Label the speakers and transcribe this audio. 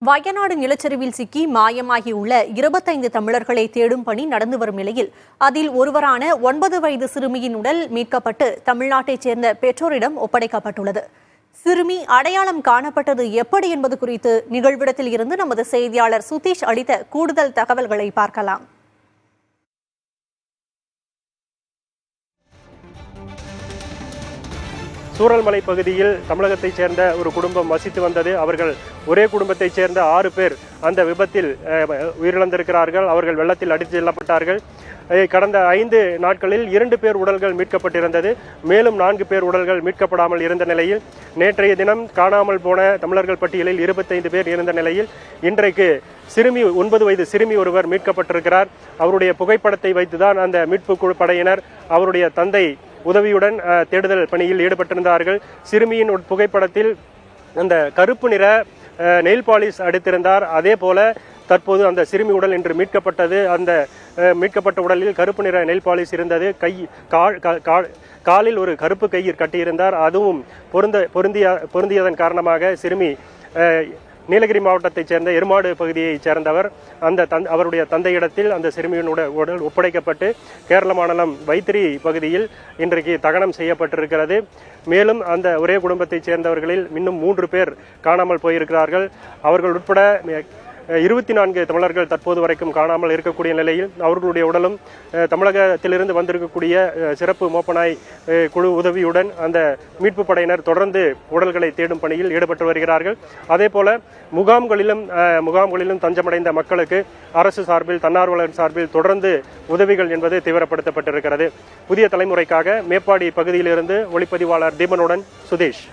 Speaker 1: வயநாடு நிலச்சரிவில் சிக்கி மாயமாகியுள்ள 25 தமிழர்களை தேடும் பணி நடந்து வரும் நிலையில் அதில் ஒருவரான 9 வயது சிறுமியின் உடல் மீட்கப்பட்டு தமிழ்நாட்டைச் சேர்ந்த பெற்றோரிடம் ஒப்படைக்கப்பட்டுள்ளது. சிறுமி அடையாளம் காணப்பட்டது எப்படி என்பது குறித்து நிகழ்விடத்தில் இருந்து நமது செய்தியாளர் சுதீஷ் அளித்த கூடுதல் தகவல்களை பார்க்கலாம்.
Speaker 2: சூரல்மலை பகுதியில் தமிழகத்தைச் சேர்ந்த ஒரு குடும்பம் வசித்து வந்தது. அவர்கள் ஒரே குடும்பத்தைச் சேர்ந்த 6 பேர் அந்த விபத்தில் உயிரிழந்திருக்கிறார்கள். அவர்கள் வெள்ளத்தில் அடித்து செல்லப்பட்டார்கள். கடந்த 5 நாட்களில் 2 பேர் உடல்கள் மீட்கப்பட்டிருந்தது. மேலும் 4 பேர் உடல்கள் மீட்கப்படாமல் இருந்த நிலையில் நேற்றைய தினம் காணாமல் போன தமிழர்கள் பட்டியலில் 25 பேர் இருந்த நிலையில் இன்றைக்கு 9 வயது சிறுமி ஒருவர் மீட்கப்பட்டிருக்கிறார். அவருடைய புகைப்படத்தை வைத்துதான் அந்த மீட்பு குழு படையினர் அவருடைய தந்தை உதவியுடன் தேடுதல் பணியில் ஈடுபட்டிருந்தார்கள். சிறுமியின் புகைப்படத்தில் அந்த கருப்பு நிற நெயில் பாலிஷ் அடித்திருந்தார். அதே போல தற்போது அந்த சிறுமி உடல் இன்று மீட்கப்பட்டது. அந்த மீட்கப்பட்ட உடலில் கருப்பு நிற நெயில் பாலிஷ் இருந்தது. காலில் ஒரு கருப்பு கயிறு கட்டியிருந்தார். அதுவும் பொருந்தியதன் காரணமாக சிறுமி நீலகிரி மாவட்டத்தைச் சேர்ந்த எருமாடு பகுதியைச் சேர்ந்தவர். அவருடைய தந்தையிடத்தில் அந்த சிறுமியின் உடல் ஒப்படைக்கப்பட்டு கேரள மாநிலம் வைத்திரி பகுதியில் இன்றைக்கு தகனம் செய்யப்பட்டிருக்கிறது. மேலும் அந்த ஒரே குடும்பத்தைச் சேர்ந்தவர்களில் இன்னும் 3 பேர் காணாமல் போயிருக்கிறார்கள். அவர்கள் உட்பட 24 தமிழர்கள் தற்போது வரைக்கும் காணாமல் இருக்கக்கூடிய நிலையில் அவர்களுடைய உடலும் தமிழகத்திலிருந்து வந்திருக்கக்கூடிய சிறப்பு மோப்பநாய் குழு உதவியுடன் அந்த மீட்பு படையினர் தொடர்ந்து உடல்களை தேடும் பணியில் ஈடுபட்டு வருகிறார்கள். அதே போல முகாம்களிலும் தஞ்சமடைந்த மக்களுக்கு அரசு சார்பில் தன்னார்வலர் சார்பில் தொடர்ந்து உதவிகள் என்பது தீவிரப்படுத்தப்பட்டிருக்கிறது. புதிய தலைமுறைக்காக மேப்பாடி பகுதியிலிருந்து ஒளிப்பதிவாளர் தீபனுடன் சுதேஷ்.